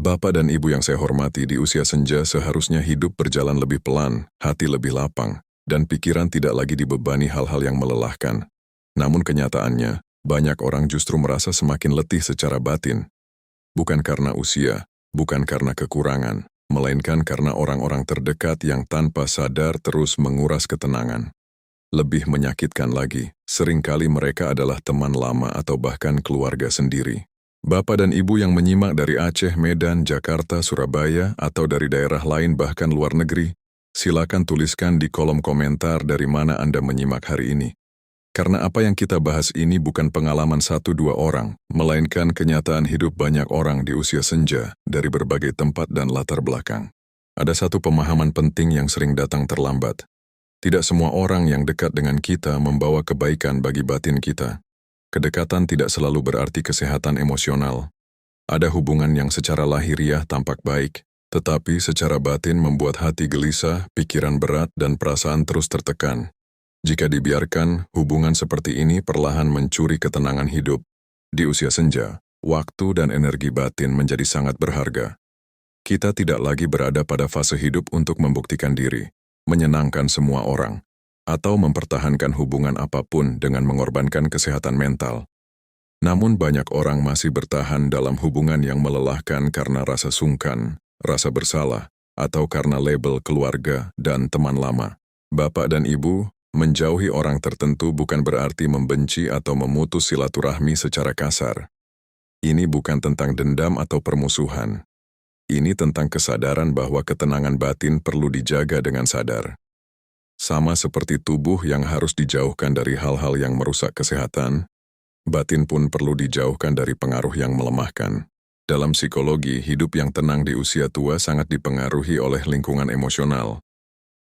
Bapak dan Ibu yang saya hormati, di usia senja seharusnya hidup berjalan lebih pelan, hati lebih lapang, dan pikiran tidak lagi dibebani hal-hal yang melelahkan. Namun kenyataannya, banyak orang justru merasa semakin letih secara batin. Bukan karena usia, bukan karena kekurangan, melainkan karena orang-orang terdekat yang tanpa sadar terus menguras ketenangan. Lebih menyakitkan lagi, seringkali mereka adalah teman lama atau bahkan keluarga sendiri. Bapak dan Ibu yang menyimak dari Aceh, Medan, Jakarta, Surabaya, atau dari daerah lain bahkan luar negeri, silakan tuliskan di kolom komentar dari mana Anda menyimak hari ini. Karena apa yang kita bahas ini bukan pengalaman 1-2 orang, melainkan kenyataan hidup banyak orang di usia senja dari berbagai tempat dan latar belakang. Ada satu pemahaman penting yang sering datang terlambat. Tidak semua orang yang dekat dengan kita membawa kebaikan bagi batin kita. Kedekatan tidak selalu berarti kesehatan emosional. Ada hubungan yang secara lahiriah tampak baik, tetapi secara batin membuat hati gelisah, pikiran berat, dan perasaan terus tertekan. Jika dibiarkan, hubungan seperti ini perlahan mencuri ketenangan hidup. Di usia senja, waktu dan energi batin menjadi sangat berharga. Kita tidak lagi berada pada fase hidup untuk membuktikan diri, menyenangkan semua orang, atau mempertahankan hubungan apapun dengan mengorbankan kesehatan mental. Namun banyak orang masih bertahan dalam hubungan yang melelahkan karena rasa sungkan, rasa bersalah, atau karena label keluarga dan teman lama. Bapak dan Ibu, menjauhi orang tertentu bukan berarti membenci atau memutus silaturahmi secara kasar. Ini bukan tentang dendam atau permusuhan. Ini tentang kesadaran bahwa ketenangan batin perlu dijaga dengan sadar. Sama seperti tubuh yang harus dijauhkan dari hal-hal yang merusak kesehatan, batin pun perlu dijauhkan dari pengaruh yang melemahkan. Dalam psikologi, hidup yang tenang di usia tua sangat dipengaruhi oleh lingkungan emosional.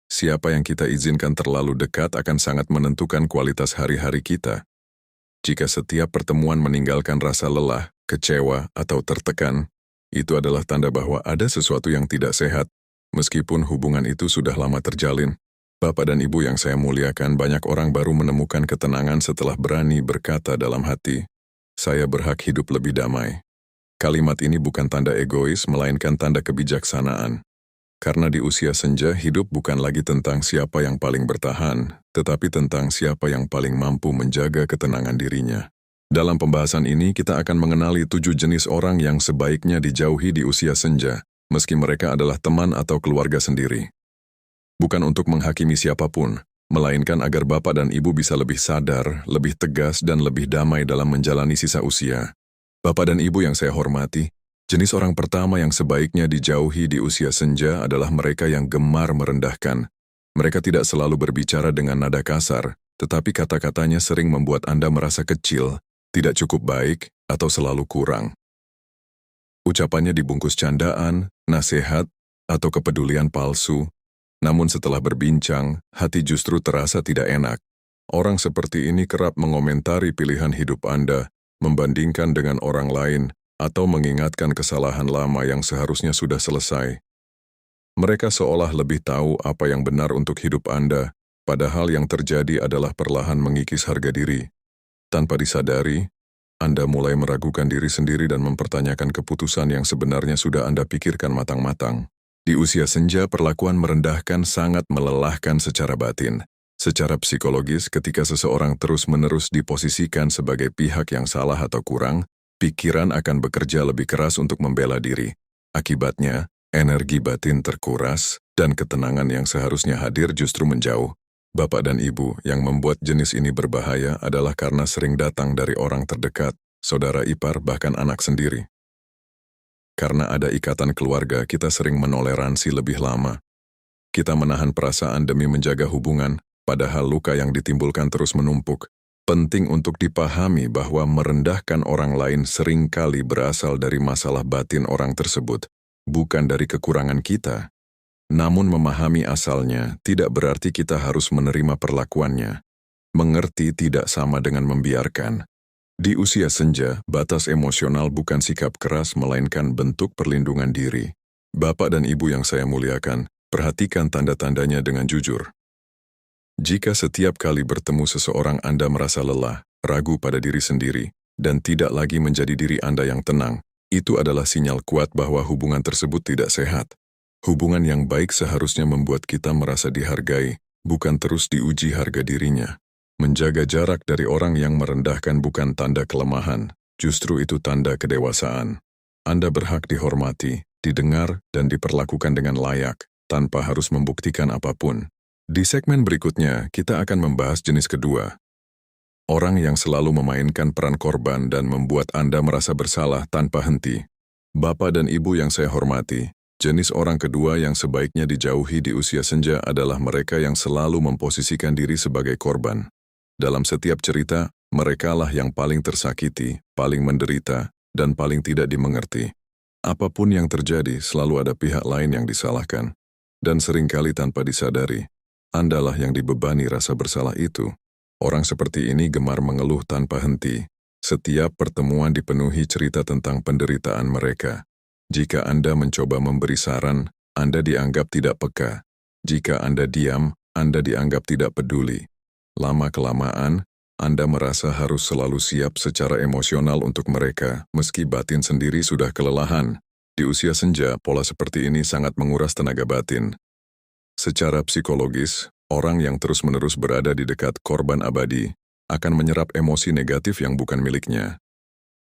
Siapa yang kita izinkan terlalu dekat akan sangat menentukan kualitas hari-hari kita. Jika setiap pertemuan meninggalkan rasa lelah, kecewa, atau tertekan, itu adalah tanda bahwa ada sesuatu yang tidak sehat, meskipun hubungan itu sudah lama terjalin. Bapak dan Ibu yang saya muliakan, banyak orang baru menemukan ketenangan setelah berani berkata dalam hati, "Saya berhak hidup lebih damai." Kalimat ini bukan tanda egois, melainkan tanda kebijaksanaan. Karena di usia senja, hidup bukan lagi tentang siapa yang paling bertahan, tetapi tentang siapa yang paling mampu menjaga ketenangan dirinya. Dalam pembahasan ini, kita akan mengenali 7 jenis orang yang sebaiknya dijauhi di usia senja, meski mereka adalah teman atau keluarga sendiri. Bukan untuk menghakimi siapapun, melainkan agar Bapak dan Ibu bisa lebih sadar, lebih tegas, dan lebih damai dalam menjalani sisa usia. Bapak dan Ibu yang saya hormati, jenis orang pertama yang sebaiknya dijauhi di usia senja adalah mereka yang gemar merendahkan. Mereka tidak selalu berbicara dengan nada kasar, tetapi kata-katanya sering membuat Anda merasa kecil, tidak cukup baik, atau selalu kurang. Ucapannya dibungkus candaan, nasihat, atau kepedulian palsu. Namun setelah berbincang, hati justru terasa tidak enak. Orang seperti ini kerap mengomentari pilihan hidup Anda, membandingkan dengan orang lain, atau mengingatkan kesalahan lama yang seharusnya sudah selesai. Mereka seolah lebih tahu apa yang benar untuk hidup Anda, padahal yang terjadi adalah perlahan mengikis harga diri. Tanpa disadari, Anda mulai meragukan diri sendiri dan mempertanyakan keputusan yang sebenarnya sudah Anda pikirkan matang-matang. Di usia senja, perlakuan merendahkan sangat melelahkan secara batin. Secara psikologis, ketika seseorang terus-menerus diposisikan sebagai pihak yang salah atau kurang, pikiran akan bekerja lebih keras untuk membela diri. Akibatnya, energi batin terkuras, dan ketenangan yang seharusnya hadir justru menjauh. Bapak dan Ibu, yang membuat jenis ini berbahaya adalah karena sering datang dari orang terdekat, saudara ipar, bahkan anak sendiri. Karena ada ikatan keluarga, kita sering menoleransi lebih lama. Kita menahan perasaan demi menjaga hubungan, padahal luka yang ditimbulkan terus menumpuk. Penting untuk dipahami bahwa merendahkan orang lain seringkali berasal dari masalah batin orang tersebut, bukan dari kekurangan kita. Namun memahami asalnya tidak berarti kita harus menerima perlakuannya. Mengerti tidak sama dengan membiarkan. Di usia senja, batas emosional bukan sikap keras melainkan bentuk perlindungan diri. Bapak dan Ibu yang saya muliakan, perhatikan tanda-tandanya dengan jujur. Jika setiap kali bertemu seseorang Anda merasa lelah, ragu pada diri sendiri, dan tidak lagi menjadi diri Anda yang tenang, Itu adalah sinyal kuat bahwa hubungan tersebut tidak sehat. Hubungan yang baik seharusnya membuat kita merasa dihargai, bukan terus diuji harga dirinya. Menjaga jarak dari orang yang merendahkan bukan tanda kelemahan, justru itu tanda kedewasaan. Anda berhak dihormati, didengar, dan diperlakukan dengan layak, tanpa harus membuktikan apapun. Di segmen berikutnya, kita akan membahas jenis kedua. Orang yang selalu memainkan peran korban dan membuat Anda merasa bersalah tanpa henti. Bapak dan Ibu yang saya hormati, jenis orang kedua yang sebaiknya dijauhi di usia senja adalah mereka yang selalu memposisikan diri sebagai korban. Dalam setiap cerita, merekalah yang paling tersakiti, paling menderita, dan paling tidak dimengerti. Apapun yang terjadi, selalu ada pihak lain yang disalahkan. Dan seringkali tanpa disadari, Andalah yang dibebani rasa bersalah itu. Orang seperti ini gemar mengeluh tanpa henti. Setiap pertemuan dipenuhi cerita tentang penderitaan mereka. Jika Anda mencoba memberi saran, Anda dianggap tidak peka. Jika Anda diam, Anda dianggap tidak peduli. Lama-kelamaan, Anda merasa harus selalu siap secara emosional untuk mereka, meski batin sendiri sudah kelelahan. Di usia senja, pola seperti ini sangat menguras tenaga batin. Secara psikologis, orang yang terus-menerus berada di dekat korban abadi akan menyerap emosi negatif yang bukan miliknya.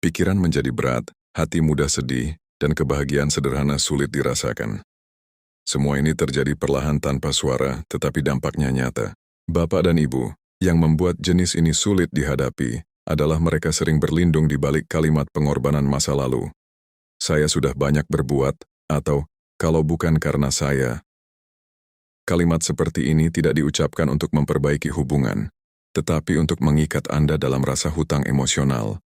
Pikiran menjadi berat, hati mudah sedih, dan kebahagiaan sederhana sulit dirasakan. Semua ini terjadi perlahan tanpa suara, tetapi dampaknya nyata. Bapak dan Ibu, yang membuat jenis ini sulit dihadapi adalah mereka sering berlindung di balik kalimat pengorbanan masa lalu. Saya sudah banyak berbuat, atau kalau bukan karena saya. Kalimat seperti ini tidak diucapkan untuk memperbaiki hubungan, tetapi untuk mengikat Anda dalam rasa hutang emosional.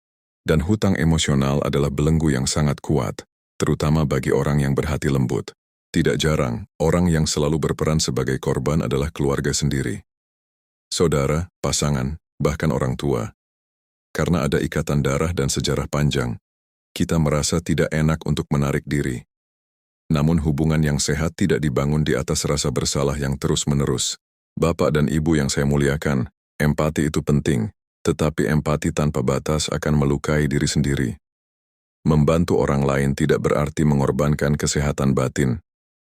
Dan hutang emosional adalah belenggu yang sangat kuat, terutama bagi orang yang berhati lembut. Tidak jarang, orang yang selalu berperan sebagai korban adalah keluarga sendiri. Saudara, pasangan, bahkan orang tua. Karena ada ikatan darah dan sejarah panjang, kita merasa tidak enak untuk menarik diri. Namun hubungan yang sehat tidak dibangun di atas rasa bersalah yang terus-menerus. Bapak dan Ibu yang saya muliakan, empati itu penting, tetapi empati tanpa batas akan melukai diri sendiri. Membantu orang lain tidak berarti mengorbankan kesehatan batin.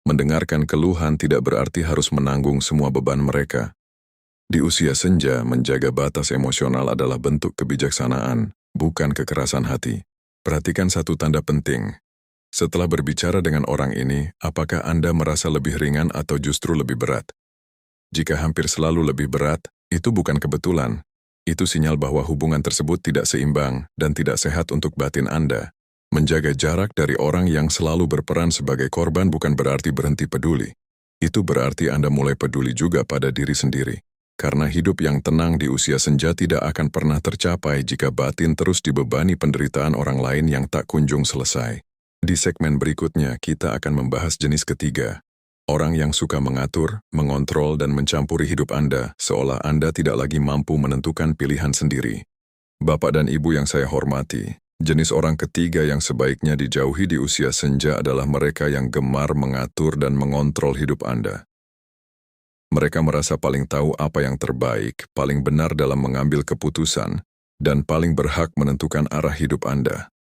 Mendengarkan keluhan tidak berarti harus menanggung semua beban mereka. Di usia senja, menjaga batas emosional adalah bentuk kebijaksanaan, bukan kekerasan hati. Perhatikan satu tanda penting. Setelah berbicara dengan orang ini, apakah Anda merasa lebih ringan atau justru lebih berat? Jika hampir selalu lebih berat, itu bukan kebetulan. Itu sinyal bahwa hubungan tersebut tidak seimbang dan tidak sehat untuk batin Anda. Menjaga jarak dari orang yang selalu berperan sebagai korban bukan berarti berhenti peduli. Itu berarti Anda mulai peduli juga pada diri sendiri. Karena hidup yang tenang di usia senja tidak akan pernah tercapai jika batin terus dibebani penderitaan orang lain yang tak kunjung selesai. Di segmen berikutnya, kita akan membahas jenis ketiga. Orang yang suka mengatur, mengontrol, dan mencampuri hidup Anda, seolah Anda tidak lagi mampu menentukan pilihan sendiri. Bapak dan Ibu yang saya hormati, jenis orang ketiga yang sebaiknya dijauhi di usia senja adalah mereka yang gemar mengatur dan mengontrol hidup Anda. Mereka merasa paling tahu apa yang terbaik, paling benar dalam mengambil keputusan, dan paling berhak menentukan arah hidup Anda.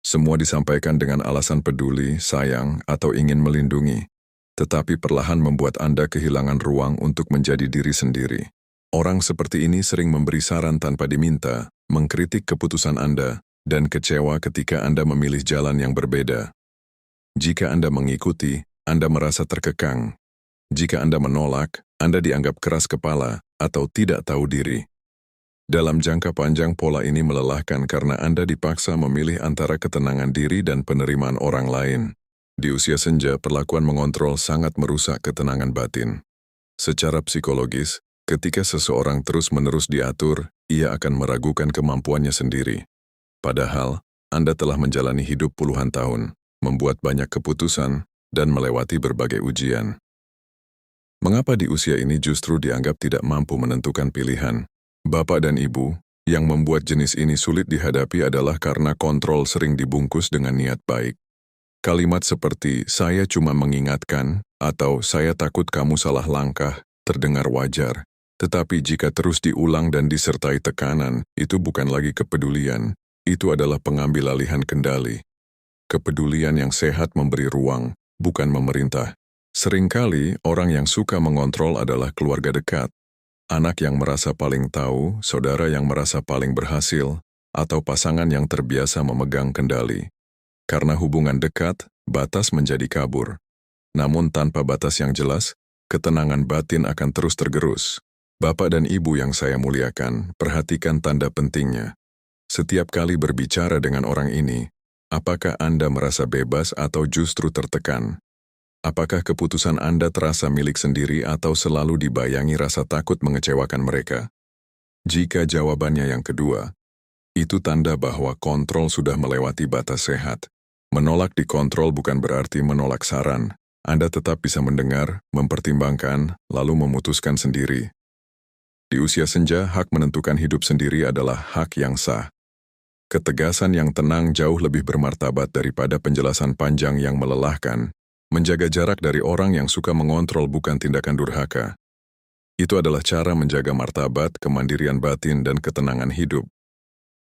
Semua disampaikan dengan alasan peduli, sayang, atau ingin melindungi, tetapi perlahan membuat Anda kehilangan ruang untuk menjadi diri sendiri. Orang seperti ini sering memberi saran tanpa diminta, mengkritik keputusan Anda, dan kecewa ketika Anda memilih jalan yang berbeda. Jika Anda mengikuti, Anda merasa terkekang. Jika Anda menolak, Anda dianggap keras kepala atau tidak tahu diri. Dalam jangka panjang, pola ini melelahkan karena Anda dipaksa memilih antara ketenangan diri dan penerimaan orang lain. Di usia senja, perlakuan mengontrol sangat merusak ketenangan batin. Secara psikologis, ketika seseorang terus-menerus diatur, ia akan meragukan kemampuannya sendiri. Padahal, Anda telah menjalani hidup puluhan tahun, membuat banyak keputusan, dan melewati berbagai ujian. Mengapa di usia ini justru dianggap tidak mampu menentukan pilihan? Bapak dan Ibu, yang membuat jenis ini sulit dihadapi adalah karena kontrol sering dibungkus dengan niat baik. Kalimat seperti, "Saya cuma mengingatkan," atau "Saya takut kamu salah langkah," terdengar wajar. Tetapi jika terus diulang dan disertai tekanan, itu bukan lagi kepedulian, itu adalah pengambil alihan kendali. Kepedulian yang sehat memberi ruang, bukan memerintah. Seringkali orang yang suka mengontrol adalah keluarga dekat. Anak yang merasa paling tahu, saudara yang merasa paling berhasil, atau pasangan yang terbiasa memegang kendali. Karena hubungan dekat, batas menjadi kabur. Namun tanpa batas yang jelas, ketenangan batin akan terus tergerus. Bapak dan Ibu yang saya muliakan, perhatikan tanda pentingnya. Setiap kali berbicara dengan orang ini, apakah Anda merasa bebas atau justru tertekan? Apakah keputusan Anda terasa milik sendiri atau selalu dibayangi rasa takut mengecewakan mereka? Jika jawabannya yang kedua, itu tanda bahwa kontrol sudah melewati batas sehat. Menolak dikontrol bukan berarti menolak saran. Anda tetap bisa mendengar, mempertimbangkan, lalu memutuskan sendiri. Di usia senja, hak menentukan hidup sendiri adalah hak yang sah. Ketegasan yang tenang jauh lebih bermartabat daripada penjelasan panjang yang melelahkan. Menjaga jarak dari orang yang suka mengontrol bukan tindakan durhaka. Itu adalah cara menjaga martabat, kemandirian batin, dan ketenangan hidup.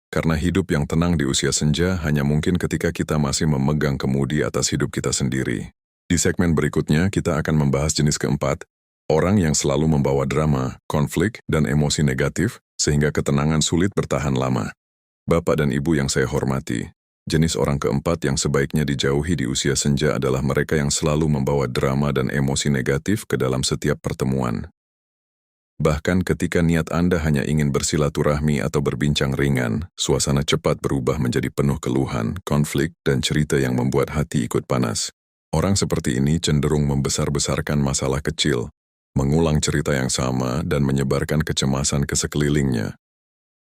Karena hidup yang tenang di usia senja hanya mungkin ketika kita masih memegang kemudi atas hidup kita sendiri. Di segmen berikutnya, kita akan membahas jenis keempat, orang yang selalu membawa drama, konflik, dan emosi negatif, sehingga ketenangan sulit bertahan lama. Bapak dan Ibu yang saya hormati, jenis orang keempat yang sebaiknya dijauhi di usia senja adalah mereka yang selalu membawa drama dan emosi negatif ke dalam setiap pertemuan. Bahkan ketika niat Anda hanya ingin bersilaturahmi atau berbincang ringan, suasana cepat berubah menjadi penuh keluhan, konflik, dan cerita yang membuat hati ikut panas. Orang seperti ini cenderung membesar-besarkan masalah kecil, mengulang cerita yang sama, dan menyebarkan kecemasan ke sekelilingnya.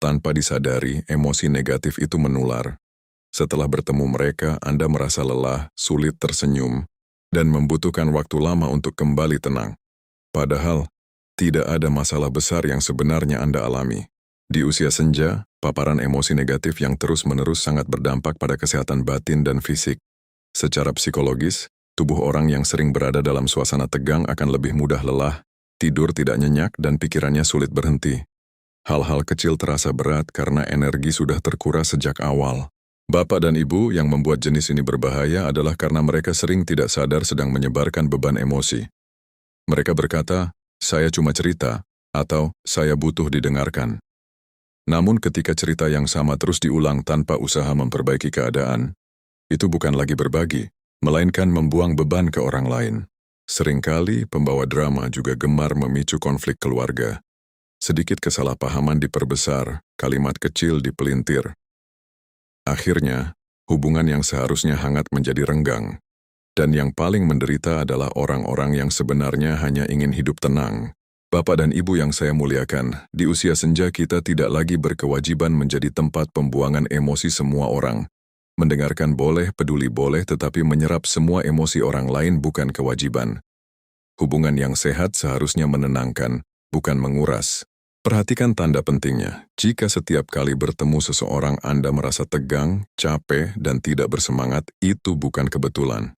Tanpa disadari, emosi negatif itu menular. Setelah bertemu mereka, Anda merasa lelah, sulit tersenyum, dan membutuhkan waktu lama untuk kembali tenang. Padahal, tidak ada masalah besar yang sebenarnya Anda alami. Di usia senja, paparan emosi negatif yang terus-menerus sangat berdampak pada kesehatan batin dan fisik. Secara psikologis, tubuh orang yang sering berada dalam suasana tegang akan lebih mudah lelah, tidur tidak nyenyak, dan pikirannya sulit berhenti. Hal-hal kecil terasa berat karena energi sudah terkuras sejak awal. Bapak dan Ibu yang membuat jenis ini berbahaya adalah karena mereka sering tidak sadar sedang menyebarkan beban emosi. Mereka berkata, "Saya cuma cerita," atau "Saya butuh didengarkan." Namun ketika cerita yang sama terus diulang tanpa usaha memperbaiki keadaan, itu bukan lagi berbagi, melainkan membuang beban ke orang lain. Seringkali pembawa drama juga gemar memicu konflik keluarga. Sedikit kesalahpahaman diperbesar, kalimat kecil dipelintir. Akhirnya, hubungan yang seharusnya hangat menjadi renggang. Dan yang paling menderita adalah orang-orang yang sebenarnya hanya ingin hidup tenang. Bapak dan Ibu yang saya muliakan, di usia senja kita tidak lagi berkewajiban menjadi tempat pembuangan emosi semua orang. Mendengarkan boleh, peduli boleh, tetapi menyerap semua emosi orang lain bukan kewajiban. Hubungan yang sehat seharusnya menenangkan, bukan menguras. Perhatikan tanda pentingnya. Jika setiap kali bertemu seseorang Anda merasa tegang, capek, dan tidak bersemangat, itu bukan kebetulan.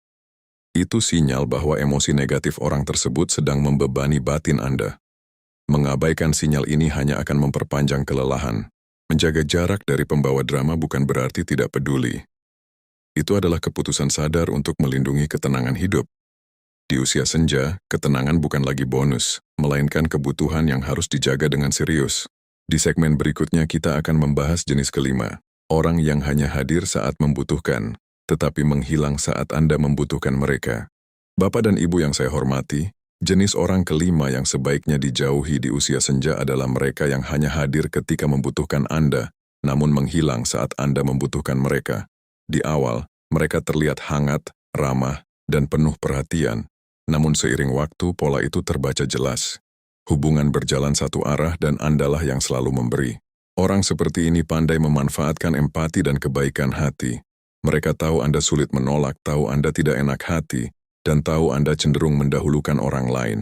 Itu sinyal bahwa emosi negatif orang tersebut sedang membebani batin Anda. Mengabaikan sinyal ini hanya akan memperpanjang kelelahan. Menjaga jarak dari pembawa drama bukan berarti tidak peduli. Itu adalah keputusan sadar untuk melindungi ketenangan hidup. Di usia senja, ketenangan bukan lagi bonus, melainkan kebutuhan yang harus dijaga dengan serius. Di segmen berikutnya kita akan membahas jenis kelima, orang yang hanya hadir saat membutuhkan, tetapi menghilang saat Anda membutuhkan mereka. Bapak dan Ibu yang saya hormati, jenis orang kelima yang sebaiknya dijauhi di usia senja adalah mereka yang hanya hadir ketika membutuhkan Anda, namun menghilang saat Anda membutuhkan mereka. Di awal, mereka terlihat hangat, ramah, dan penuh perhatian. Namun seiring waktu, pola itu terbaca jelas. Hubungan berjalan satu arah dan Andalah yang selalu memberi. Orang seperti ini pandai memanfaatkan empati dan kebaikan hati. Mereka tahu Anda sulit menolak, tahu Anda tidak enak hati, dan tahu Anda cenderung mendahulukan orang lain.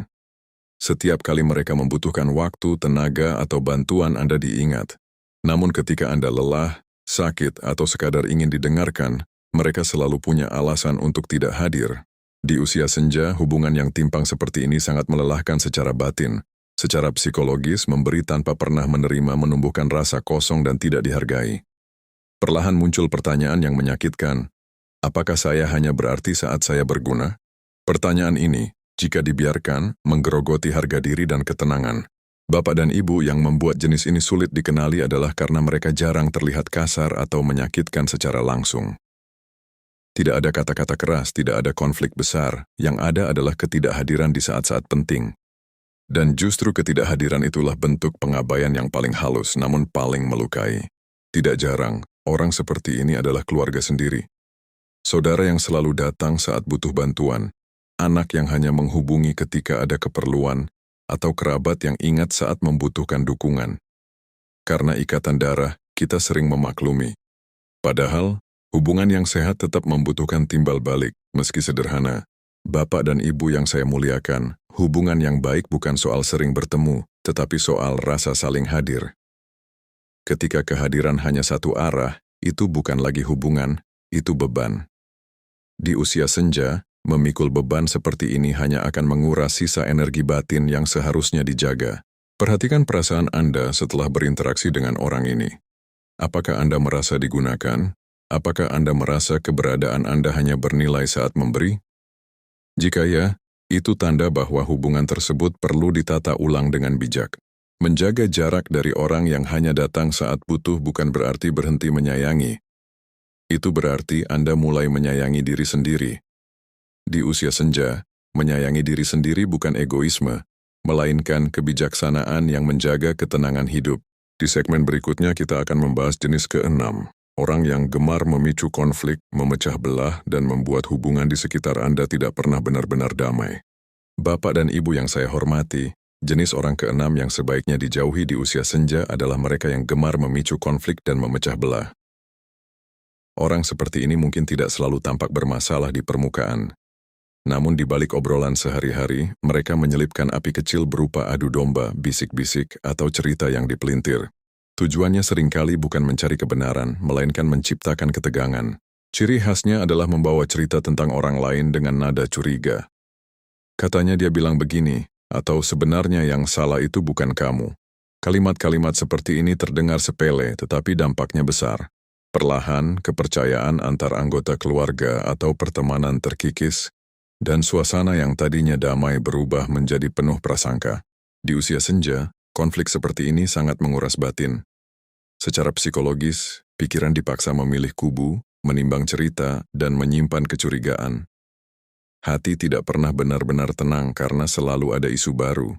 Setiap kali mereka membutuhkan waktu, tenaga, atau bantuan Anda diingat. Namun ketika Anda lelah, sakit, atau sekadar ingin didengarkan, mereka selalu punya alasan untuk tidak hadir. Di usia senja, hubungan yang timpang seperti ini sangat melelahkan secara batin. Secara psikologis, memberi tanpa pernah menerima menumbuhkan rasa kosong dan tidak dihargai. Perlahan muncul pertanyaan yang menyakitkan. Apakah saya hanya berarti saat saya berguna? Pertanyaan ini, jika dibiarkan, menggerogoti harga diri dan ketenangan. Bapak dan ibu yang membuat jenis ini sulit dikenali adalah karena mereka jarang terlihat kasar atau menyakitkan secara langsung. Tidak ada kata-kata keras, tidak ada konflik besar, yang ada adalah ketidakhadiran di saat-saat penting. Dan justru ketidakhadiran itulah bentuk pengabaian yang paling halus namun paling melukai. Tidak jarang, orang seperti ini adalah keluarga sendiri. Saudara yang selalu datang saat butuh bantuan, anak yang hanya menghubungi ketika ada keperluan, atau kerabat yang ingat saat membutuhkan dukungan. Karena ikatan darah, kita sering memaklumi. Padahal, hubungan yang sehat tetap membutuhkan timbal balik, meski sederhana. Bapak dan Ibu yang saya muliakan, hubungan yang baik bukan soal sering bertemu, tetapi soal rasa saling hadir. Ketika kehadiran hanya satu arah, itu bukan lagi hubungan, itu beban. Di usia senja, memikul beban seperti ini hanya akan menguras sisa energi batin yang seharusnya dijaga. Perhatikan perasaan Anda setelah berinteraksi dengan orang ini. Apakah Anda merasa digunakan? Apakah Anda merasa keberadaan Anda hanya bernilai saat memberi? Jika ya, itu tanda bahwa hubungan tersebut perlu ditata ulang dengan bijak. Menjaga jarak dari orang yang hanya datang saat butuh bukan berarti berhenti menyayangi. Itu berarti Anda mulai menyayangi diri sendiri. Di usia senja, menyayangi diri sendiri bukan egoisme, melainkan kebijaksanaan yang menjaga ketenangan hidup. Di segmen berikutnya kita akan membahas jenis ke-6. Orang yang gemar memicu konflik, memecah belah, dan membuat hubungan di sekitar Anda tidak pernah benar-benar damai. Bapak dan Ibu yang saya hormati, jenis orang ke-6 yang sebaiknya dijauhi di usia senja adalah mereka yang gemar memicu konflik dan memecah belah. Orang seperti ini mungkin tidak selalu tampak bermasalah di permukaan. Namun di balik obrolan sehari-hari, mereka menyelipkan api kecil berupa adu domba, bisik-bisik, atau cerita yang dipelintir. Tujuannya seringkali bukan mencari kebenaran, melainkan menciptakan ketegangan. Ciri khasnya adalah membawa cerita tentang orang lain dengan nada curiga. Katanya dia bilang begini, atau sebenarnya yang salah itu bukan kamu. Kalimat-kalimat seperti ini terdengar sepele, tetapi dampaknya besar. Perlahan, kepercayaan antar anggota keluarga atau pertemanan terkikis, dan suasana yang tadinya damai berubah menjadi penuh prasangka. Di usia senja, konflik seperti ini sangat menguras batin. Secara psikologis, pikiran dipaksa memilih kubu, menimbang cerita, dan menyimpan kecurigaan. Hati tidak pernah benar-benar tenang karena selalu ada isu baru.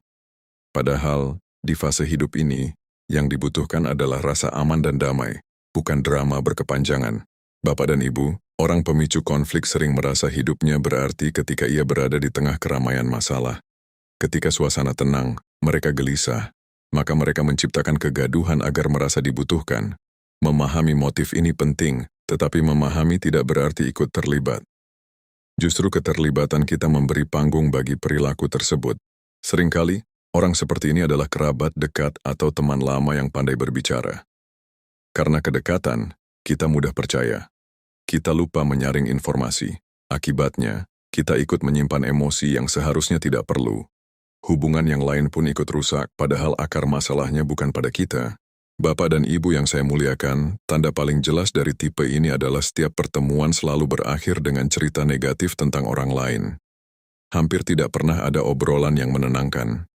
Padahal, di fase hidup ini, yang dibutuhkan adalah rasa aman dan damai, bukan drama berkepanjangan. Bapak dan Ibu, orang pemicu konflik sering merasa hidupnya berarti ketika ia berada di tengah keramaian masalah. Ketika suasana tenang, mereka gelisah. Maka mereka menciptakan kegaduhan agar merasa dibutuhkan. Memahami motif ini penting, tetapi memahami tidak berarti ikut terlibat. Justru keterlibatan kita memberi panggung bagi perilaku tersebut. Seringkali, orang seperti ini adalah kerabat dekat atau teman lama yang pandai berbicara. Karena kedekatan, kita mudah percaya. Kita lupa menyaring informasi. Akibatnya, kita ikut menyimpan emosi yang seharusnya tidak perlu. Hubungan yang lain pun ikut rusak, padahal akar masalahnya bukan pada kita. Bapak dan Ibu yang saya muliakan, tanda paling jelas dari tipe ini adalah setiap pertemuan selalu berakhir dengan cerita negatif tentang orang lain. Hampir tidak pernah ada obrolan yang menenangkan.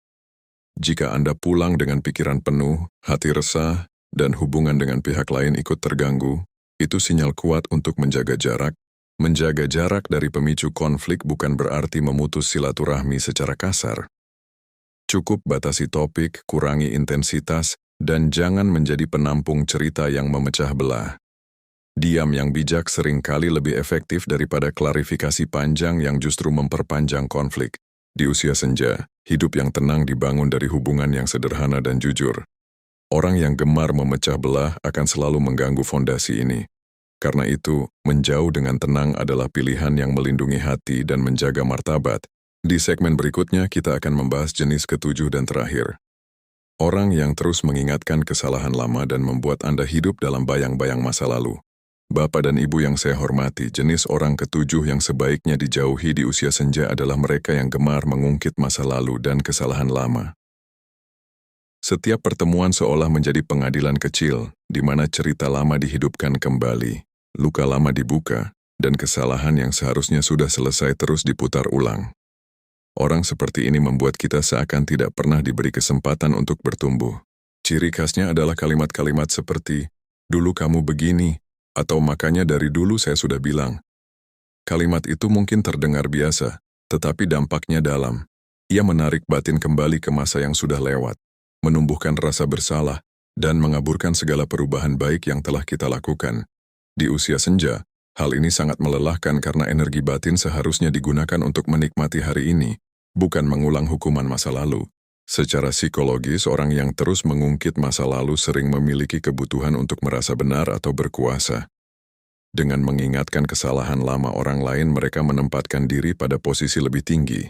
Jika Anda pulang dengan pikiran penuh, hati resah, dan hubungan dengan pihak lain ikut terganggu, itu sinyal kuat untuk menjaga jarak. Menjaga jarak dari pemicu konflik bukan berarti memutus silaturahmi secara kasar. Cukup batasi topik, kurangi intensitas, dan jangan menjadi penampung cerita yang memecah belah. Diam yang bijak seringkali lebih efektif daripada klarifikasi panjang yang justru memperpanjang konflik. Di usia senja, hidup yang tenang dibangun dari hubungan yang sederhana dan jujur. Orang yang gemar memecah belah akan selalu mengganggu fondasi ini. Karena itu, menjauh dengan tenang adalah pilihan yang melindungi hati dan menjaga martabat. Di segmen berikutnya, kita akan membahas jenis ke-7 dan terakhir. Orang yang terus mengingatkan kesalahan lama dan membuat Anda hidup dalam bayang-bayang masa lalu. Bapak dan Ibu yang saya hormati, jenis orang ke-7 yang sebaiknya dijauhi di usia senja adalah mereka yang gemar mengungkit masa lalu dan kesalahan lama. Setiap pertemuan seolah menjadi pengadilan kecil, di mana cerita lama dihidupkan kembali, luka lama dibuka, dan kesalahan yang seharusnya sudah selesai terus diputar ulang. Orang seperti ini membuat kita seakan tidak pernah diberi kesempatan untuk bertumbuh. Ciri khasnya adalah kalimat-kalimat seperti, "Dulu kamu begini," atau "makanya dari dulu saya sudah bilang." Kalimat itu mungkin terdengar biasa, tetapi dampaknya dalam. Ia menarik batin kembali ke masa yang sudah lewat, menumbuhkan rasa bersalah, dan mengaburkan segala perubahan baik yang telah kita lakukan. Di usia senja, hal ini sangat melelahkan karena energi batin seharusnya digunakan untuk menikmati hari ini, bukan mengulang hukuman masa lalu. Secara psikologis, orang yang terus mengungkit masa lalu sering memiliki kebutuhan untuk merasa benar atau berkuasa. Dengan mengingatkan kesalahan lama orang lain, mereka menempatkan diri pada posisi lebih tinggi.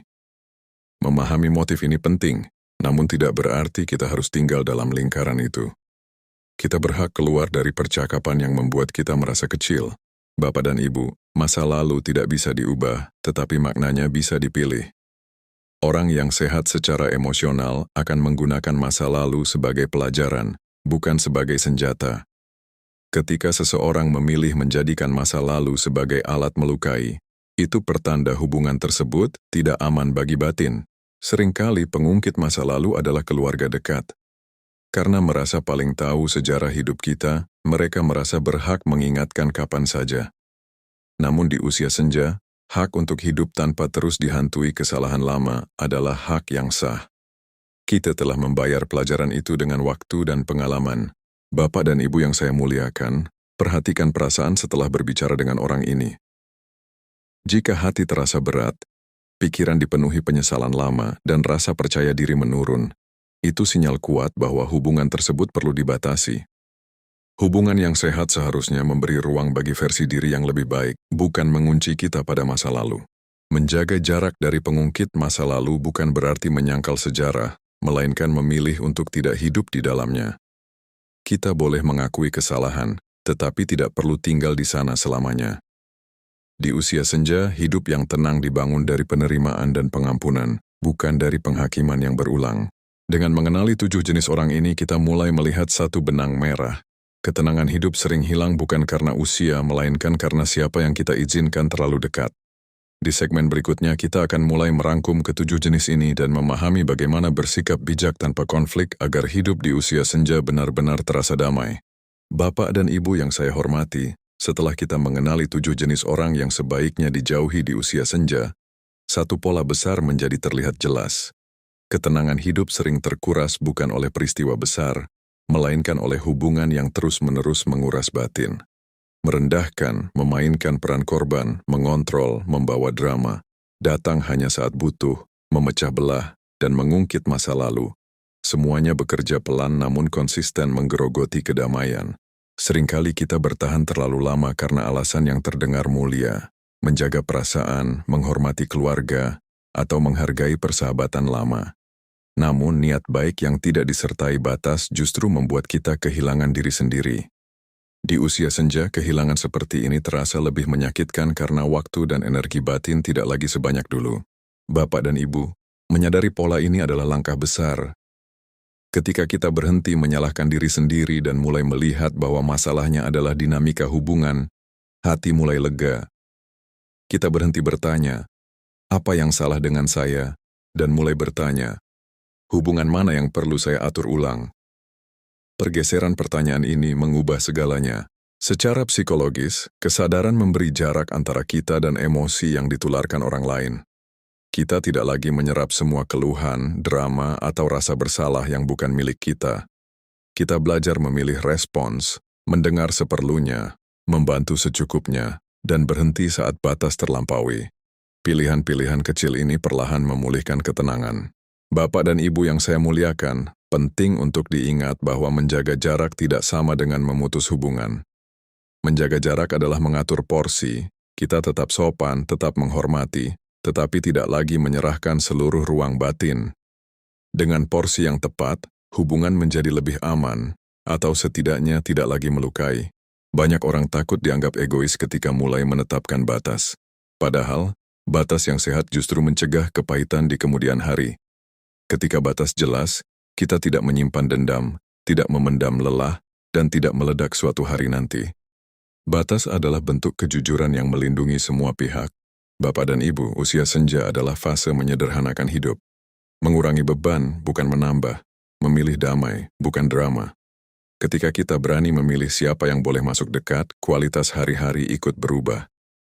Memahami motif ini penting, namun tidak berarti kita harus tinggal dalam lingkaran itu. Kita berhak keluar dari percakapan yang membuat kita merasa kecil. Bapak dan Ibu, masa lalu tidak bisa diubah, tetapi maknanya bisa dipilih. Orang yang sehat secara emosional akan menggunakan masa lalu sebagai pelajaran, bukan sebagai senjata. Ketika seseorang memilih menjadikan masa lalu sebagai alat melukai, itu pertanda hubungan tersebut tidak aman bagi batin. Seringkali pengungkit masa lalu adalah keluarga dekat. Karena merasa paling tahu sejarah hidup kita, mereka merasa berhak mengingatkan kapan saja. Namun di usia senja, hak untuk hidup tanpa terus dihantui kesalahan lama adalah hak yang sah. Kita telah membayar pelajaran itu dengan waktu dan pengalaman. Bapak dan Ibu yang saya muliakan, perhatikan perasaan setelah berbicara dengan orang ini. Jika hati terasa berat, pikiran dipenuhi penyesalan lama, dan rasa percaya diri menurun, itu sinyal kuat bahwa hubungan tersebut perlu dibatasi. Hubungan yang sehat seharusnya memberi ruang bagi versi diri yang lebih baik, bukan mengunci kita pada masa lalu. Menjaga jarak dari pengungkit masa lalu bukan berarti menyangkal sejarah, melainkan memilih untuk tidak hidup di dalamnya. Kita boleh mengakui kesalahan, tetapi tidak perlu tinggal di sana selamanya. Di usia senja, hidup yang tenang dibangun dari penerimaan dan pengampunan, bukan dari penghakiman yang berulang. Dengan mengenali 7 jenis orang ini, kita mulai melihat satu benang merah. Ketenangan hidup sering hilang bukan karena usia, melainkan karena siapa yang kita izinkan terlalu dekat. Di segmen berikutnya, kita akan mulai merangkum ke-7 jenis ini dan memahami bagaimana bersikap bijak tanpa konflik agar hidup di usia senja benar-benar terasa damai. Bapak dan Ibu yang saya hormati, setelah kita mengenali 7 jenis orang yang sebaiknya dijauhi di usia senja, satu pola besar menjadi terlihat jelas. Ketenangan hidup sering terkuras bukan oleh peristiwa besar, melainkan oleh hubungan yang terus-menerus menguras batin. Merendahkan, memainkan peran korban, mengontrol, membawa drama, datang hanya saat butuh, memecah belah, dan mengungkit masa lalu. Semuanya bekerja pelan namun konsisten menggerogoti kedamaian. Seringkali kita bertahan terlalu lama karena alasan yang terdengar mulia, menjaga perasaan, menghormati keluarga, atau menghargai persahabatan lama. Namun niat baik yang tidak disertai batas justru membuat kita kehilangan diri sendiri. Di usia senja, kehilangan seperti ini terasa lebih menyakitkan karena waktu dan energi batin tidak lagi sebanyak dulu. Bapak dan Ibu, menyadari pola ini adalah langkah besar. Ketika kita berhenti menyalahkan diri sendiri dan mulai melihat bahwa masalahnya adalah dinamika hubungan, hati mulai lega. Kita berhenti bertanya, apa yang salah dengan saya? Dan mulai bertanya, hubungan mana yang perlu saya atur ulang? Pergeseran pertanyaan ini mengubah segalanya. Secara psikologis, kesadaran memberi jarak antara kita dan emosi yang ditularkan orang lain. Kita tidak lagi menyerap semua keluhan, drama, atau rasa bersalah yang bukan milik kita. Kita belajar memilih respons, mendengar seperlunya, membantu secukupnya, dan berhenti saat batas terlampaui. Pilihan-pilihan kecil ini perlahan memulihkan ketenangan. Bapak dan Ibu yang saya muliakan, penting untuk diingat bahwa menjaga jarak tidak sama dengan memutus hubungan. Menjaga jarak adalah mengatur porsi, kita tetap sopan, tetap menghormati, tetapi tidak lagi menyerahkan seluruh ruang batin. Dengan porsi yang tepat, hubungan menjadi lebih aman, atau setidaknya tidak lagi melukai. Banyak orang takut dianggap egois ketika mulai menetapkan batas. Padahal, batas yang sehat justru mencegah kepahitan di kemudian hari. Ketika batas jelas, kita tidak menyimpan dendam, tidak memendam lelah, dan tidak meledak suatu hari nanti. Batas adalah bentuk kejujuran yang melindungi semua pihak. Bapak dan Ibu, usia senja adalah fase menyederhanakan hidup. Mengurangi beban bukan menambah, memilih damai bukan drama. Ketika kita berani memilih siapa yang boleh masuk dekat, kualitas hari-hari ikut berubah.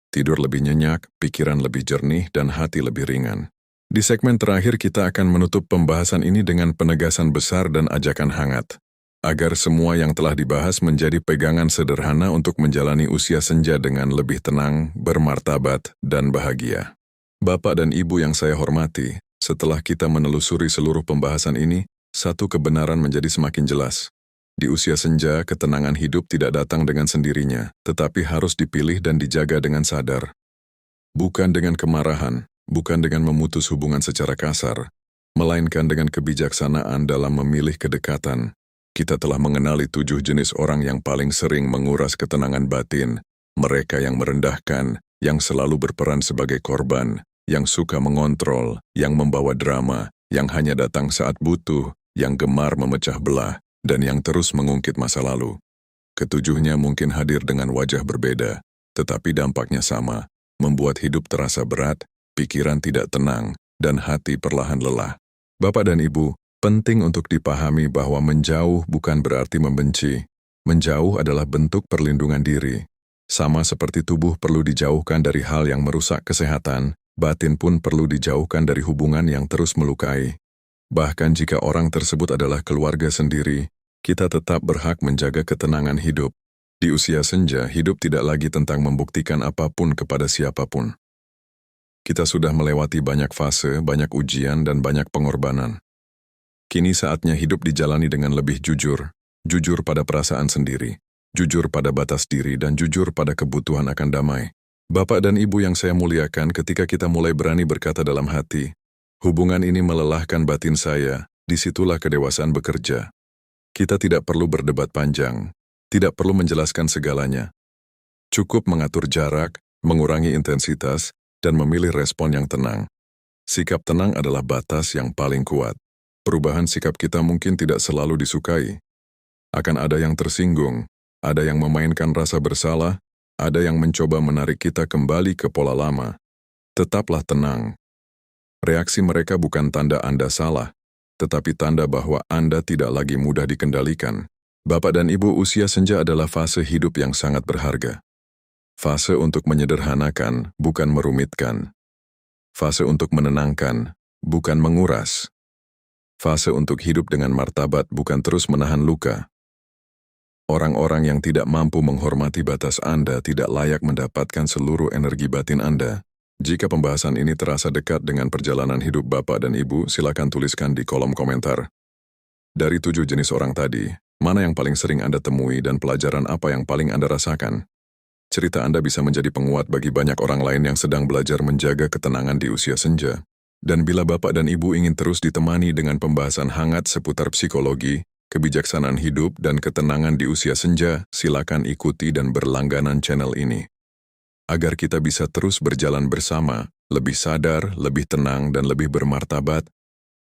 Tidur lebih nyenyak, pikiran lebih jernih, dan hati lebih ringan. Di segmen terakhir kita akan menutup pembahasan ini dengan penegasan besar dan ajakan hangat. Agar semua yang telah dibahas menjadi pegangan sederhana untuk menjalani usia senja dengan lebih tenang, bermartabat, dan bahagia. Bapak dan Ibu yang saya hormati, setelah kita menelusuri seluruh pembahasan ini, satu kebenaran menjadi semakin jelas. Di usia senja, ketenangan hidup tidak datang dengan sendirinya, tetapi harus dipilih dan dijaga dengan sadar. Bukan dengan kemarahan, bukan dengan memutus hubungan secara kasar, melainkan dengan kebijaksanaan dalam memilih kedekatan. Kita telah mengenali 7 jenis orang yang paling sering menguras ketenangan batin, mereka yang merendahkan, yang selalu berperan sebagai korban, yang suka mengontrol, yang membawa drama, yang hanya datang saat butuh, yang gemar memecah belah, dan yang terus mengungkit masa lalu. Ketujuhnya mungkin hadir dengan wajah berbeda, tetapi dampaknya sama, membuat hidup terasa berat, pikiran tidak tenang, dan hati perlahan lelah. Bapak dan Ibu, penting untuk dipahami bahwa menjauh bukan berarti membenci. Menjauh adalah bentuk perlindungan diri. Sama seperti tubuh perlu dijauhkan dari hal yang merusak kesehatan, batin pun perlu dijauhkan dari hubungan yang terus melukai. Bahkan jika orang tersebut adalah keluarga sendiri, kita tetap berhak menjaga ketenangan hidup. Di usia senja, hidup tidak lagi tentang membuktikan apapun kepada siapapun. Kita sudah melewati banyak fase, banyak ujian, dan banyak pengorbanan. Kini saatnya hidup dijalani dengan lebih jujur. Jujur pada perasaan sendiri, jujur pada batas diri, dan jujur pada kebutuhan akan damai. Bapak dan Ibu yang saya muliakan, ketika kita mulai berani berkata dalam hati, hubungan ini melelahkan batin saya, disitulah kedewasaan bekerja. Kita tidak perlu berdebat panjang, tidak perlu menjelaskan segalanya. Cukup mengatur jarak, mengurangi intensitas, dan memilih respon yang tenang. Sikap tenang adalah batas yang paling kuat. Perubahan sikap kita mungkin tidak selalu disukai. Akan ada yang tersinggung, ada yang memainkan rasa bersalah, ada yang mencoba menarik kita kembali ke pola lama. Tetaplah tenang. Reaksi mereka bukan tanda Anda salah, tetapi tanda bahwa Anda tidak lagi mudah dikendalikan. Bapak dan Ibu, usia senja adalah fase hidup yang sangat berharga. Fase untuk menyederhanakan, bukan merumitkan. Fase untuk menenangkan, bukan menguras. Fase untuk hidup dengan martabat, bukan terus menahan luka. Orang-orang yang tidak mampu menghormati batas Anda tidak layak mendapatkan seluruh energi batin Anda. Jika pembahasan ini terasa dekat dengan perjalanan hidup Bapak dan Ibu, silakan tuliskan di kolom komentar. Dari 7 jenis orang tadi, mana yang paling sering Anda temui dan pelajaran apa yang paling Anda rasakan? Cerita Anda bisa menjadi penguat bagi banyak orang lain yang sedang belajar menjaga ketenangan di usia senja. Dan bila Bapak dan Ibu ingin terus ditemani dengan pembahasan hangat seputar psikologi, kebijaksanaan hidup, dan ketenangan di usia senja, silakan ikuti dan berlangganan channel ini. Agar kita bisa terus berjalan bersama, lebih sadar, lebih tenang, dan lebih bermartabat,